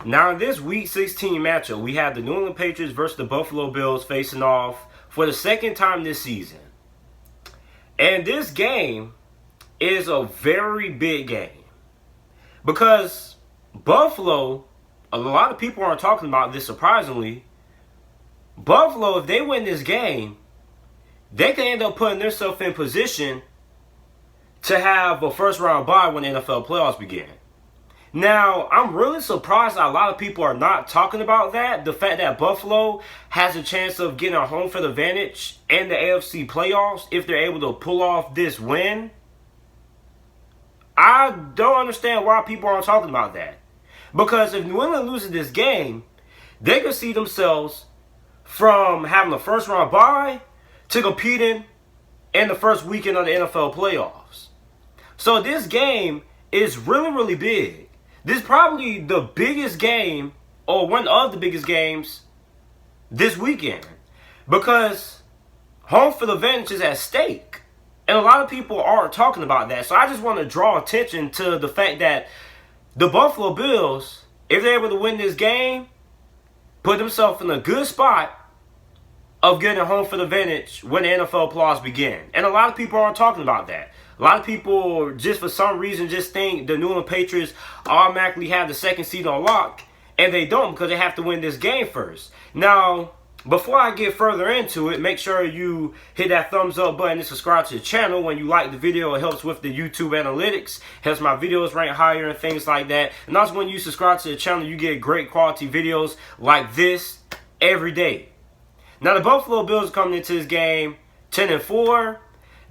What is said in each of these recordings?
Now, in this Week 16 matchup, we have the New England Patriots versus the Buffalo Bills facing off for the second time this season. And this game is a very big game because Buffalo, a lot of people aren't talking about this surprisingly. Buffalo, if they win this game, they can end up putting themselves in position to have a first round bye when the NFL playoffs begin. Now, I'm really surprised that a lot of people are not talking about that. The fact that Buffalo has a chance of getting a home field advantage in the AFC playoffs if they're able to pull off this win. I don't understand why people aren't talking about that. Because if New England loses this game, they could see themselves from having a first round bye to competing in the first weekend of the NFL playoffs. So this game is really, really big. This is probably the biggest game, or one of the biggest games, this weekend. Because home field advantage is at stake. And a lot of people aren't talking about that. So I just want to draw attention to the fact that the Buffalo Bills, if they're able to win this game, put themselves in a good spot of getting a home field advantage when the NFL playoffs begin. And a lot of people aren't talking about that. A lot of people, just for some reason, just think the New England Patriots automatically have the second seed on lock, and they don't because they have to win this game first. Now, before I get further into it, make sure you hit that thumbs up button and subscribe to the channel. When you like the video, it helps with the YouTube analytics, helps my videos rank higher and things like that. And also when you subscribe to the channel, you get great quality videos like this every day. Now, the Buffalo Bills coming into this game 10-4.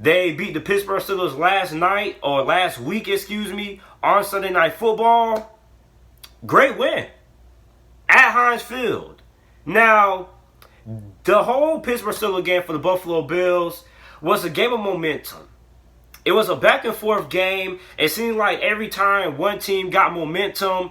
They beat the Pittsburgh Steelers last week, on Sunday Night Football. Great win at Heinz Field. Now, the whole Pittsburgh Steelers game for the Buffalo Bills was a game of momentum. It was a back and forth game. It seemed like every time one team got momentum,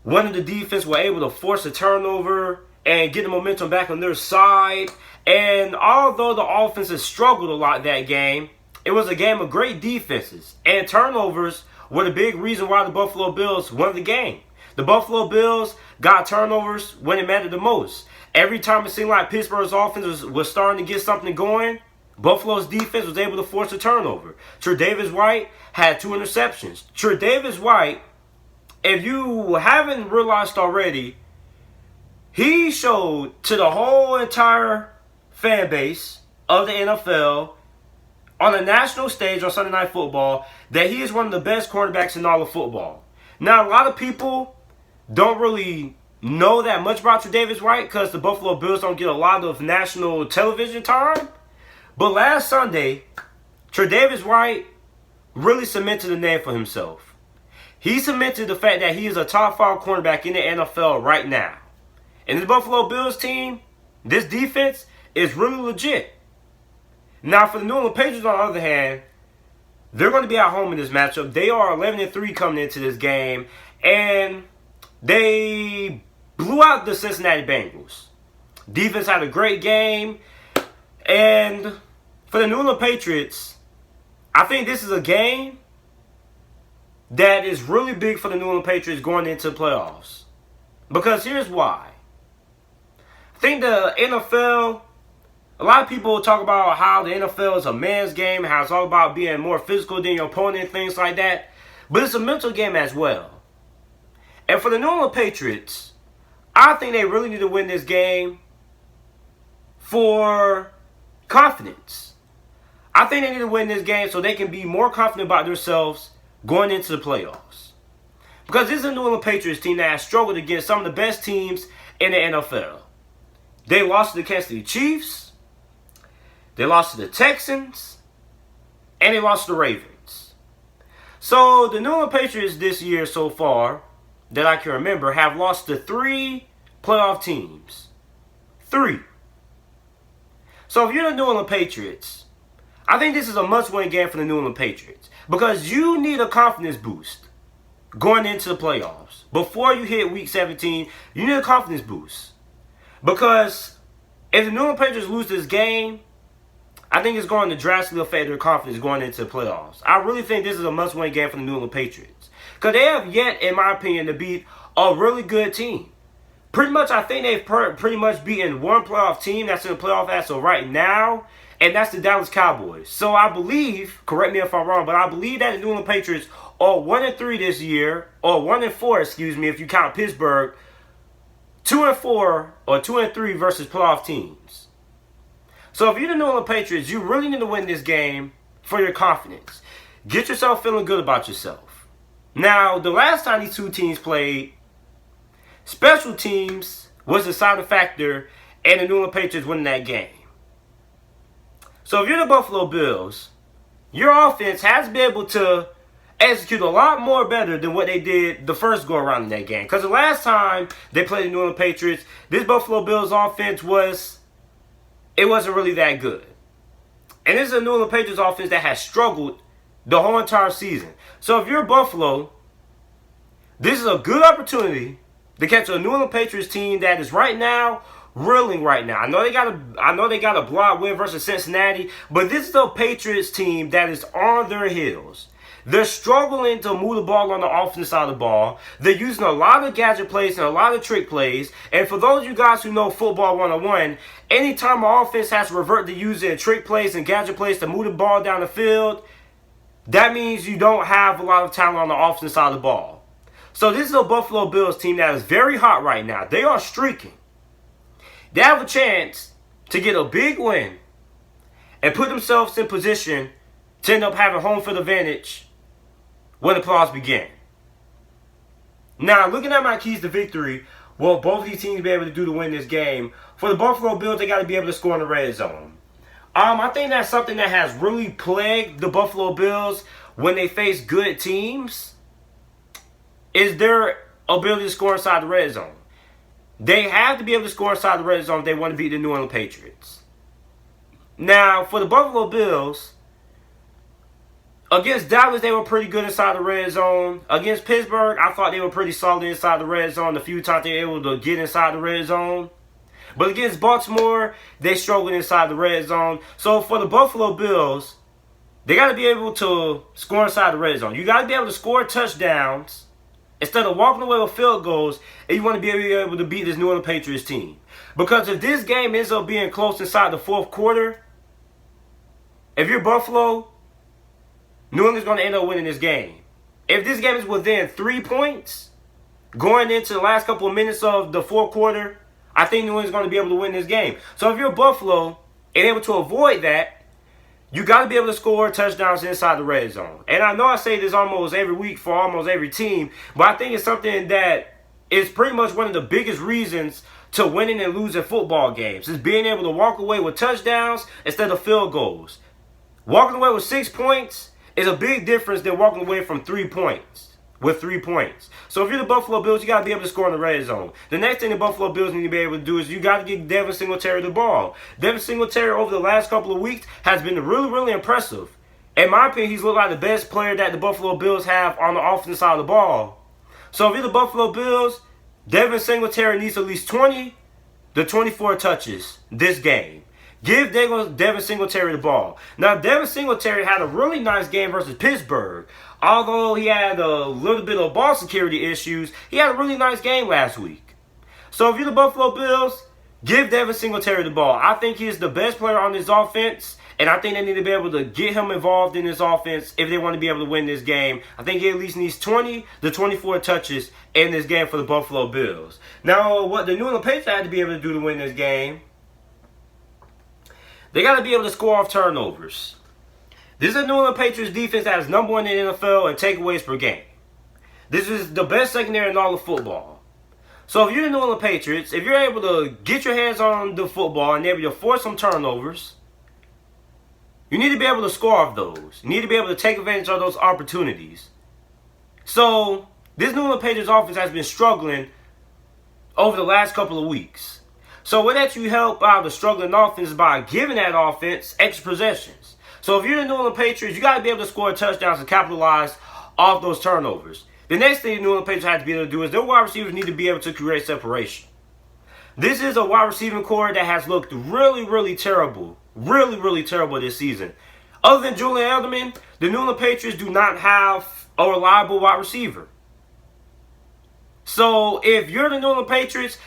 one of the defense were able to force a turnover and get the momentum back on their side. And although the offenses struggled a lot that game, it was a game of great defenses. And turnovers were the big reason why the Buffalo Bills won the game. The Buffalo Bills got turnovers when it mattered the most. Every time it seemed like Pittsburgh's offense was starting to get something going, Buffalo's defense was able to force a turnover. Tre'Davious White had 2 interceptions. Tre'Davious White, if you haven't realized already, he showed to the whole entire fan base of the NFL on a national stage on Sunday Night Football that he is one of the best cornerbacks in all of football. Now, a lot of people don't really know that much about Tre'Davious White because the Buffalo Bills don't get a lot of national television time. But last Sunday, Tre'Davious White really cemented the name for himself. He cemented the fact that he is a top 5 cornerback in the NFL right now. And the Buffalo Bills team, this defense is really legit. Now, for the New England Patriots, on the other hand, they're going to be at home in this matchup. They are 11-3 coming into this game, and they blew out the Cincinnati Bengals. Defense had a great game, and for the New England Patriots, I think this is a game that is really big for the New England Patriots going into the playoffs. Because here's why. I think the NFL, a lot of people talk about how the NFL is a man's game, how it's all about being more physical than your opponent and things like that. But it's a mental game as well. And for the New England Patriots, I think they really need to win this game for confidence. I think they need to win this game so they can be more confident about themselves going into the playoffs. Because this is a New England Patriots team that has struggled against some of the best teams in the NFL. They lost to the Kansas City Chiefs, they lost to the Texans, and they lost to the Ravens. So the New England Patriots this year so far, that I can remember, have lost to 3 playoff teams. 3. So if you're the New England Patriots, I think this is a must-win game for the New England Patriots. Because you need a confidence boost going into the playoffs. Before you hit Week 17, you need a confidence boost. Because if the New England Patriots lose this game, I think it's going to drastically affect their confidence going into the playoffs. I really think this is a must-win game for the New England Patriots. Because they have yet, in my opinion, to beat a really good team. Pretty much, I think they've pretty much beaten one playoff team that's in the playoff as of right now, and that's the Dallas Cowboys. So I believe, correct me if I'm wrong, but I believe that the New England Patriots are 1-3 this year, or 1-4, excuse me, if you count Pittsburgh. 2-4 or 2-3 versus playoff teams. So if you're the New England Patriots, you really need to win this game for your confidence. Get yourself feeling good about yourself. Now, the last time these two teams played, special teams was the deciding factor in the New England Patriots winning that game. So if you're the Buffalo Bills, your offense has been able to execute a lot more better than what they did the first go around in that game. Because the last time they played the New England Patriots, this Buffalo Bills offense wasn't really that good. And this is a New England Patriots offense that has struggled the whole entire season. So if you're Buffalo, this is a good opportunity to catch a New England Patriots team that is right now reeling right now. I know they got a blowout win versus Cincinnati, but this is a Patriots team that is on their heels. They're struggling to move the ball on the offensive side of the ball. They're using a lot of gadget plays and a lot of trick plays. And for those of you guys who know football 101, anytime an offense has to revert to using trick plays and gadget plays to move the ball down the field, that means you don't have a lot of talent on the offensive side of the ball. So this is a Buffalo Bills team that is very hot right now. They are streaking. They have a chance to get a big win and put themselves in position to end up having home field advantage when the playoffs begin. Now, looking at my keys to victory, what both of these teams be able to do to win this game, for the Buffalo Bills, they got to be able to score in the red zone. I think that's something that has really plagued the Buffalo Bills when they face good teams, is their ability to score inside the red zone. They have to be able to score inside the red zone if they want to beat the New England Patriots. Now, for the Buffalo Bills, against Dallas, they were pretty good inside the red zone. Against Pittsburgh, I thought they were pretty solid inside the red zone the few times they were able to get inside the red zone. But against Baltimore, they struggled inside the red zone. So for the Buffalo Bills, they got to be able to score inside the red zone. You got to be able to score touchdowns instead of walking away with field goals, and you want to be able to beat this New England Patriots team. Because if this game ends up being close inside the fourth quarter, if you're Buffalo, New England's going to end up winning this game. If this game is within 3 points, going into the last couple of minutes of the fourth quarter, I think New England's going to be able to win this game. So if you're Buffalo and able to avoid that, you got to be able to score touchdowns inside the red zone. And I know I say this almost every week for almost every team, but I think it's something that is pretty much one of the biggest reasons to winning and losing football games, is being able to walk away with touchdowns instead of field goals. Walking away with 6 points is a big difference than walking away from 3 points. With 3 points. So if you're the Buffalo Bills, you got to be able to score in the red zone. The next thing the Buffalo Bills need to be able to do is you got to get Devin Singletary the ball. Devin Singletary over the last couple of weeks has been really, really impressive. In my opinion, he's looked like the best player that the Buffalo Bills have on the offensive side of the ball. So if you're the Buffalo Bills, Devin Singletary needs at least 20 to 24 touches this game. Give Devin Singletary the ball. Now, Devin Singletary had a really nice game versus Pittsburgh. Although he had a little bit of ball security issues, he had a really nice game last week. So if you're the Buffalo Bills, give Devin Singletary the ball. I think he is the best player on this offense, and I think they need to be able to get him involved in this offense if they want to be able to win this game. I think he at least needs 20 to 24 touches in this game for the Buffalo Bills. Now, what the New England Patriots had to be able to do to win this game, they got to be able to score off turnovers. This is a New England Patriots defense that is number one in the NFL in takeaways per game. This is the best secondary in all of football. So if you're the New England Patriots, if you're able to get your hands on the football and able to force some turnovers, you need to be able to score off those. You need to be able to take advantage of those opportunities. So this New England Patriots offense has been struggling over the last couple of weeks. So what that you help out the struggling offense by giving that offense extra possessions. So if you're the New England Patriots, you got to be able to score touchdowns and capitalize off those turnovers. The next thing the New England Patriots have to be able to do is their wide receivers need to be able to create separation. This is a wide receiving core that has looked really, really terrible. Really, really terrible this season. Other than Julian Edelman, the New England Patriots do not have a reliable wide receiver. So if you're the New England Patriots,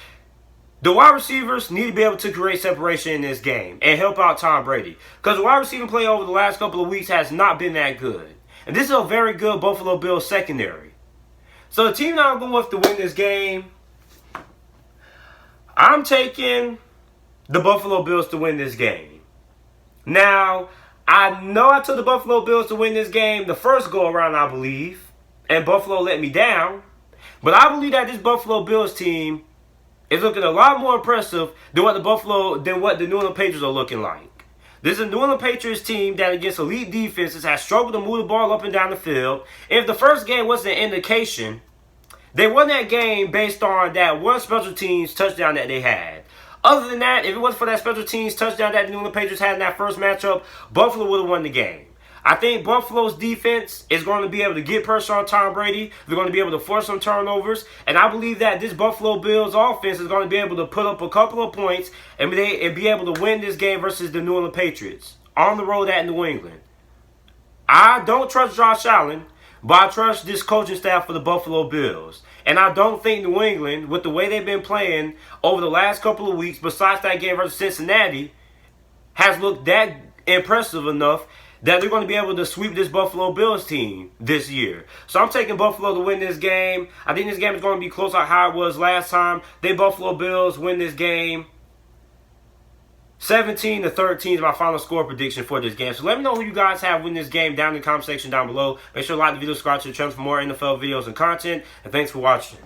the wide receivers need to be able to create separation in this game and help out Tom Brady. Because the wide receiver play over the last couple of weeks has not been that good. And this is a very good Buffalo Bills secondary. So the team that I'm going with to win this game, I'm taking the Buffalo Bills to win this game. Now, I know I took the Buffalo Bills to win this game the first go around, I believe. And Buffalo let me down. But I believe that this Buffalo Bills team is looking a lot more impressive than what the New England Patriots are looking like. This is a New England Patriots team that against elite defenses has struggled to move the ball up and down the field. If the first game was an indication, they won that game based on that one special teams touchdown that they had. Other than that, if it wasn't for that special teams touchdown that the New England Patriots had in that first matchup, Buffalo would have won the game. I think Buffalo's defense is going to be able to get pressure on Tom Brady. They're going to be able to force some turnovers. And I believe that this Buffalo Bills offense is going to be able to put up a couple of points and be able to win this game versus the New England Patriots on the road at New England. I don't trust Josh Allen, but I trust this coaching staff for the Buffalo Bills. And I don't think New England, with the way they've been playing over the last couple of weeks, besides that game versus Cincinnati, has looked that impressive enough that they're going to be able to sweep this Buffalo Bills team this year. So I'm taking Buffalo to win this game. I think this game is going to be close like how it was last time. The Buffalo Bills win this game 17-13 is my final score prediction for this game. So let me know who you guys have win this game down in the comment section down below. Make sure to like the video, subscribe to the channel for more NFL videos and content. And thanks for watching.